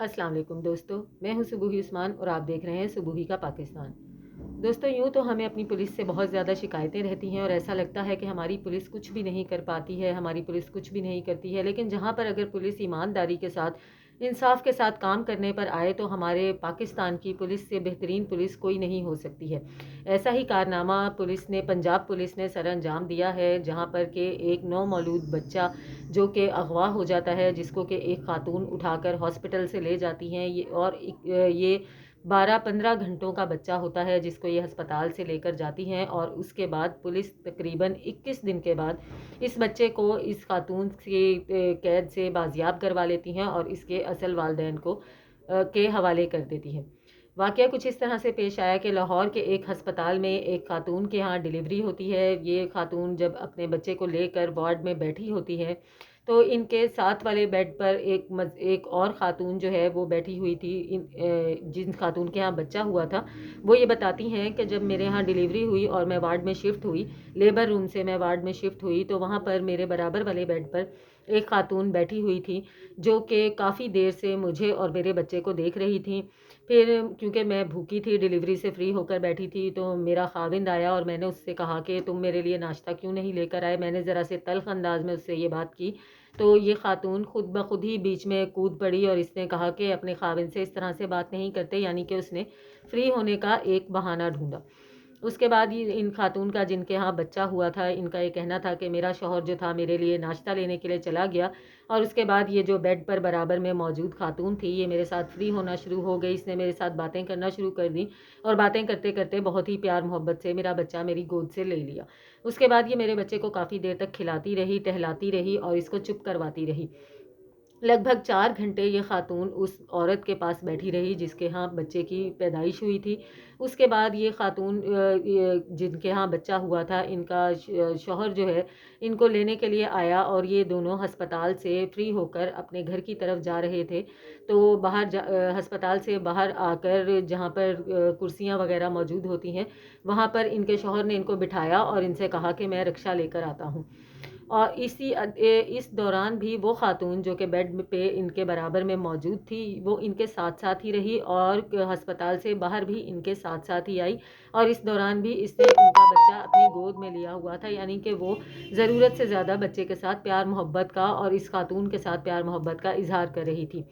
अस्सलाम वालेकुम दोस्तों, मैं हूं सुबूही उस्मान और आप देख रहे हैं सुबूही का पाकिस्तान। दोस्तों, यूं तो हमें अपनी पुलिस से बहुत ज़्यादा शिकायतें रहती हैं और ऐसा लगता है कि हमारी पुलिस कुछ भी नहीं कर पाती है, हमारी पुलिस कुछ भी नहीं करती है। लेकिन जहां पर अगर पुलिस ईमानदारी के साथ, इंसाफ के साथ काम करने पर आए तो हमारे पाकिस्तान की पुलिस से बेहतरीन पुलिस कोई नहीं हो सकती है। ऐसा ही कारनामा पंजाब पुलिस ने सर अंजाम दिया है, जहां पर के एक नौमौलूद बच्चा जो कि अगवा हो जाता है, जिसको कि एक खातून उठाकर हॉस्पिटल से ले जाती हैं। ये 12-15 घंटों का बच्चा होता है जिसको ये अस्पताल से लेकर जाती हैं, और उसके बाद पुलिस तकरीबन 21 दिन के बाद इस बच्चे को इस खातून की कैद से बाजियाब करवा लेती हैं और इसके असल वालिदैन को के हवाले कर देती हैं। वाक़या कुछ इस तरह से पेश आया कि लाहौर के एक हस्पताल में एक खातून के यहाँ डिलीवरी होती है। ये खातून जब अपने बच्चे को लेकर वार्ड में बैठी होती है तो इनके साथ वाले बेड पर एक और ख़ातून जो है वो बैठी हुई थी। जिन खातून के यहाँ बच्चा हुआ था, वो ये बताती हैं कि जब मेरे यहाँ डिलीवरी हुई और मैं वार्ड में शिफ्ट हुई, लेबर रूम से मैं वार्ड में शिफ्ट हुई, तो वहाँ पर मेरे बराबर वाले बेड पर एक खातून बैठी हुई थी जो कि काफ़ी देर से मुझे और मेरे बच्चे को देख रही थी। फिर क्योंकि मैं भूखी थी, डिलीवरी से फ्री होकर बैठी थी, तो मेरा खाविंद आया और मैंने उससे कहा कि तुम मेरे लिए नाश्ता क्यों नहीं लेकर आए। मैंने ज़रा से तल्ख अंदाज में उससे ये बात की, तो ये खातून खुद ब खुद ही बीच में कूद पड़ी और इसने कहा कि अपने खाविंद से इस तरह से बात नहीं करते, यानी कि उसने फ्री होने का एक बहाना ढूंढा। उसके बाद ये इन खातून का जिनके यहाँ बच्चा हुआ था, इनका ये कहना था कि मेरा शौहर जो था मेरे लिए नाश्ता लेने के लिए चला गया, और उसके बाद ये जो बेड पर बराबर में मौजूद खातून थी ये मेरे साथ फ्री होना शुरू हो गई। इसने मेरे साथ बातें करना शुरू कर दी और बातें करते करते बहुत ही प्यार मोहब्बत से मेरा बच्चा मेरी गोद से ले लिया। उसके बाद ये मेरे बच्चे को काफ़ी देर तक खिलाती रही, टहलाती रही और इसको चुप करवाती रही। लगभग 4 घंटे ये खातून उस औरत के पास बैठी रही जिसके यहाँ बच्चे की पैदाइश हुई थी। उसके बाद ये खातून जिनके यहाँ बच्चा हुआ था, इनका शौहर जो है इनको लेने के लिए आया और ये दोनों अस्पताल से फ्री होकर अपने घर की तरफ जा रहे थे। तो अस्पताल से बाहर आकर जहाँ पर कुर्सियाँ वगैरह मौजूद होती हैं, वहाँ पर इनके शौहर ने इनको बिठाया और इनसे कहा कि मैं रिक्शा लेकर आता हूँ। और इस दौरान भी वो खातून जो कि बेड पे इनके बराबर में मौजूद थी, वो इनके साथ साथ ही रही और अस्पताल से बाहर भी इनके साथ साथ ही आई। और इस दौरान भी इसने उनका बच्चा अपनी गोद में लिया हुआ था, यानी कि वो ज़रूरत से ज़्यादा बच्चे के साथ प्यार मोहब्बत का और इस खातून के साथ प्यार मोहब्बत का इजहार कर रही थी।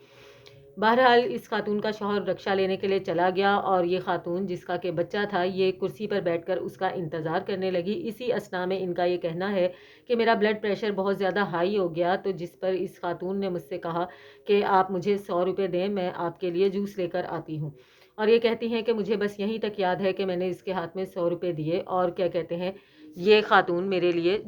बहरहाल इस खातून का शौहर रक्षा लेने के लिए चला गया और ये खातून जिसका के बच्चा था ये कुर्सी पर बैठकर उसका इंतज़ार करने लगी। इसी असना में इनका ये कहना है कि मेरा ब्लड प्रेशर बहुत ज़्यादा हाई हो गया, तो जिस पर इस खातून ने मुझसे कहा कि आप मुझे 100 रुपये दें, मैं आपके लिए जूस लेकर आती हूँ। और ये कहती हैं कि मुझे बस यहीं तक याद है कि मैंने इसके हाथ में 100 रुपये दिए और क्या कहते हैं, ये खातून मेरे लिए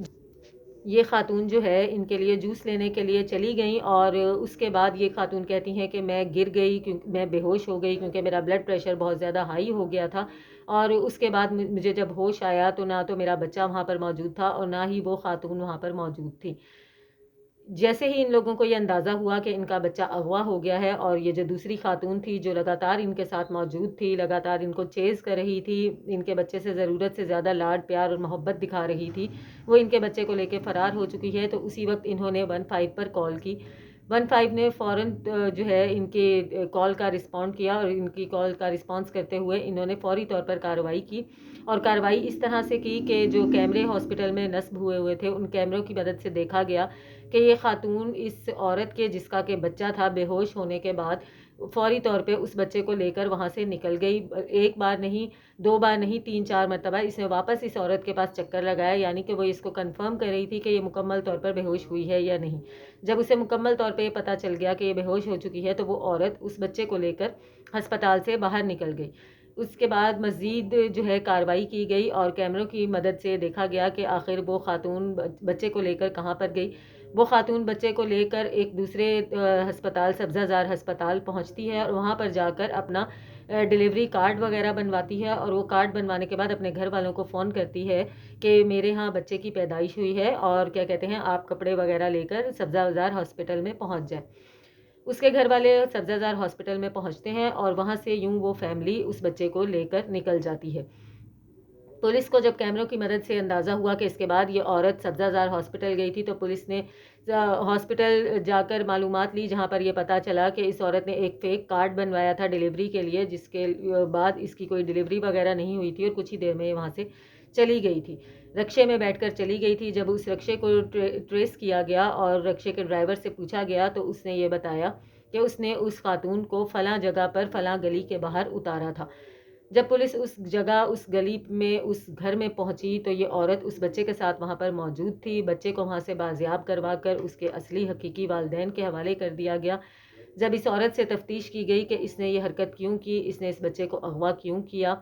ये खातून जो है इनके लिए जूस लेने के लिए चली गई। और उसके बाद ये खातून कहती हैं कि मैं गिर गई, क्योंकि मैं बेहोश हो गई, क्योंकि मेरा ब्लड प्रेशर बहुत ज़्यादा हाई हो गया था। और उसके बाद मुझे जब होश आया तो ना तो मेरा बच्चा वहाँ पर मौजूद था और ना ही वो खातून वहाँ पर मौजूद थी। जैसे ही इन लोगों को ये अंदाज़ा हुआ कि इनका बच्चा अगवा हो गया है, और ये जो दूसरी खातून थी जो लगातार इनके साथ मौजूद थी, लगातार इनको चेज़ कर रही थी, इनके बच्चे से ज़रूरत से ज़्यादा लाड प्यार और मोहब्बत दिखा रही थी, वो इनके बच्चे को लेके फ़रार हो चुकी है। तो उसी वक्त इन्होंने 15 पर कॉल की। 15 ने फ़ौरन जो है इनके कॉल का रिस्पॉन्ड किया और इनकी कॉल का रिस्पॉन्स करते हुए इन्होंने फ़ौरी तौर पर कार्रवाई की। और कार्रवाई इस तरह से की कि जो कैमरे हॉस्पिटल में नस्ब हुए हुए थे, उन कैमरों की मदद से देखा गया कि ये खातून इस औरत के जिसका के बच्चा था बेहोश होने के बाद फ़ौरी तौर पे उस बच्चे को लेकर वहाँ से निकल गई। एक बार नहीं, दो बार नहीं, 3-4 मरतबा इसने वापस इस औरत के पास चक्कर लगाया, यानी कि वो इसको कंफर्म कर रही थी कि ये मुकम्मल तौर पर बेहोश हुई है या नहीं। जब उसे मुकम्मल तौर पे ये पता चल गया कि ये बेहोश हो चुकी है, तो वो औरत उस बच्चे को लेकर अस्पताल से बाहर निकल गई। उसके बाद मज़ीद जो है कार्रवाई की गई और कैमरों की मदद से देखा गया कि आखिर वो खातून बच्चे को लेकर कहाँ पर गई। वो खातून बच्चे को लेकर एक दूसरे हस्पताल, सब्ज़ाज़ार हस्पताल पहुंचती है और वहां पर जाकर अपना डिलीवरी कार्ड वगैरह बनवाती है। और वो कार्ड बनवाने के बाद अपने घर वालों को फ़ोन करती है कि मेरे यहाँ बच्चे की पैदाइश हुई है और क्या कहते हैं, आप कपड़े वगैरह लेकर सब्ज़ाज़ार हॉस्पिटल में पहुँच जाए। उसके घर वाले सब्ज़ाज़ार हॉस्पिटल में पहुँचते हैं और वहाँ से यूं वो फैमिली उस बच्चे को लेकर निकल जाती है। पुलिस को जब कैमरों की मदद से अंदाज़ा हुआ कि इसके बाद ये औरत सब्ज़ाज़ार हॉस्पिटल गई थी, तो पुलिस ने हॉस्पिटल जाकर मालूमात ली, जहाँ पर ये पता चला कि इस औरत ने एक फ़ेक कार्ड बनवाया था डिलीवरी के लिए, जिसके बाद इसकी कोई डिलीवरी वगैरह नहीं हुई थी और कुछ ही देर में ये वहाँ से चली गई थी। रक्शे में बैठकर चली गई थी। जब उस रक्शे को ट्रेस किया गया और रक्शे के ड्राइवर से पूछा गया, तो उसने ये बताया कि उसने उस खातून को फ़लाँ जगह पर फ़लाँ गली के बाहर उतारा था। जब पुलिस उस जगह, उस गली में, उस घर में पहुंची, तो ये औरत उस बच्चे के साथ वहां पर मौजूद थी। बच्चे को वहां से बाजियाब करवा कर उसके असली हकीकी वालिदैन के हवाले कर दिया गया। जब इस औरत से तफ्तीश की गई कि इसने ये हरकत क्यों की, इसने इस बच्चे को अगवा क्यों किया,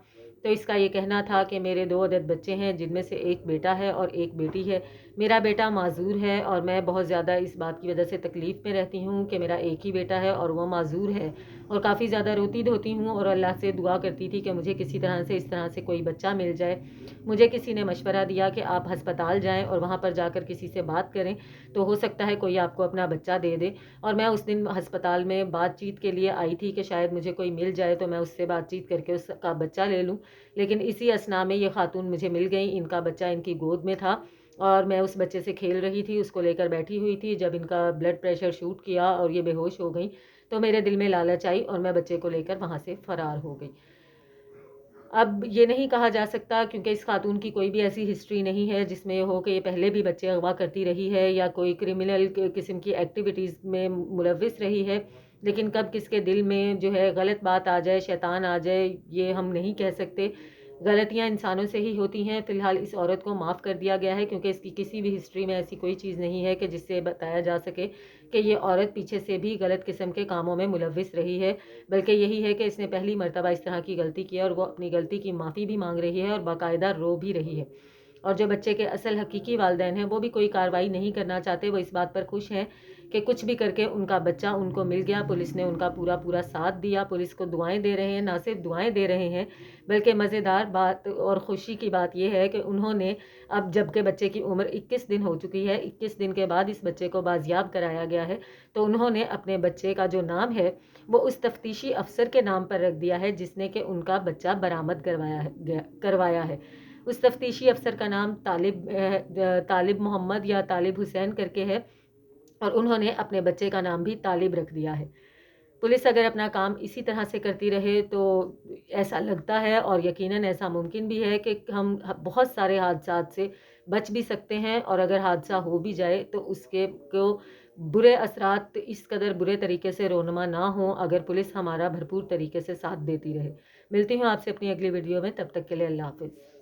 तो इसका ये कहना था कि मेरे 2 अदद बच्चे हैं, जिनमें से एक बेटा है और एक बेटी है। मेरा बेटा माजूर है और मैं बहुत ज़्यादा इस बात की वजह से तकलीफ़ में रहती हूँ कि मेरा एक ही बेटा है और वह माजूर है, और काफ़ी ज़्यादा रोती धोती हूँ और अल्लाह से दुआ करती थी कि मुझे किसी तरह से इस तरह से कोई बच्चा मिल जाए। मुझे किसी ने मशवरा दिया कि आप हस्पताल जाएँ और वहाँ पर जाकर किसी से बात करें, तो हो सकता है कोई आपको अपना बच्चा दे दे। और मैं उस दिन हस्पताल में बातचीत के लिए आई थी कि शायद मुझे कोई मिल जाए तो मैं उससे बातचीत करके उसका बच्चा ले लूँ। लेकिन इसी असना में ये खातून मुझे मिल गई। इनका बच्चा इनकी गोद में था और मैं उस बच्चे से खेल रही थी, उसको लेकर बैठी हुई थी। जब इनका ब्लड प्रेशर शूट किया और ये बेहोश हो गई, तो मेरे दिल में लालच आई और मैं बच्चे को लेकर वहाँ से फ़रार हो गई। अब ये नहीं कहा जा सकता, क्योंकि इस खातून की कोई भी ऐसी हिस्ट्री नहीं है जिसमें हो कि ये पहले भी बच्चे अगवा करती रही है या कोई क्रिमिनल किस्म की एक्टिविटीज़ में मुलविस रही है। लेकिन कब किसके दिल में जो है गलत बात आ जाए, शैतान आ जाए, ये हम नहीं कह सकते। गलतियां इंसानों से ही होती हैं। फ़िलहाल इस औरत को माफ़ कर दिया गया है, क्योंकि इसकी किसी भी हिस्ट्री में ऐसी कोई चीज़ नहीं है कि जिससे बताया जा सके कि ये औरत पीछे से भी गलत किस्म के कामों में मुलविस रही है। बल्कि यही है कि इसने पहली मर्तबा इस तरह की गलती की है और वो अपनी गलती की माफ़ी भी मांग रही है और बाकायदा रो भी रही है। और जो बच्चे के असल हकीकी वालिदैन हैं, वो भी कोई कार्रवाई नहीं करना चाहते। वो इस बात पर खुश हैं कि कुछ भी करके उनका बच्चा उनको मिल गया। पुलिस ने उनका पूरा साथ दिया। पुलिस को दुआएं दे रहे हैं, ना सिर्फ दुआएं दे रहे हैं, बल्कि मज़ेदार बात और ख़ुशी की बात यह है कि उन्होंने, अब जबकि बच्चे की उम्र 21 दिन हो चुकी है, 21 दिन के बाद इस बच्चे को बाजियाब कराया गया है, तो उन्होंने अपने बच्चे का जो नाम है वो उस तफ्तीशी अफसर के नाम पर रख दिया है जिसने कि उनका बच्चा बरामद करवाया है। उस तफ्तीशी अफसर का नाम तालिब मोहम्मद या तालिब हुसैन करके है, और उन्होंने अपने बच्चे का नाम भी तालिब रख दिया है। पुलिस अगर अपना काम इसी तरह से करती रहे तो ऐसा लगता है, और यकीनन ऐसा मुमकिन भी है, कि हम बहुत सारे हादसात से बच भी सकते हैं। और अगर हादसा हो भी जाए तो उसके को बुरे असरात इस कदर बुरे तरीके से रोनमा ना हो, अगर पुलिस हमारा भरपूर तरीके से साथ देती रहे। मिलती हूँ आपसे अपनी अगली वीडियो में, तब तक के लिए अल्लाह हाफ़िज़।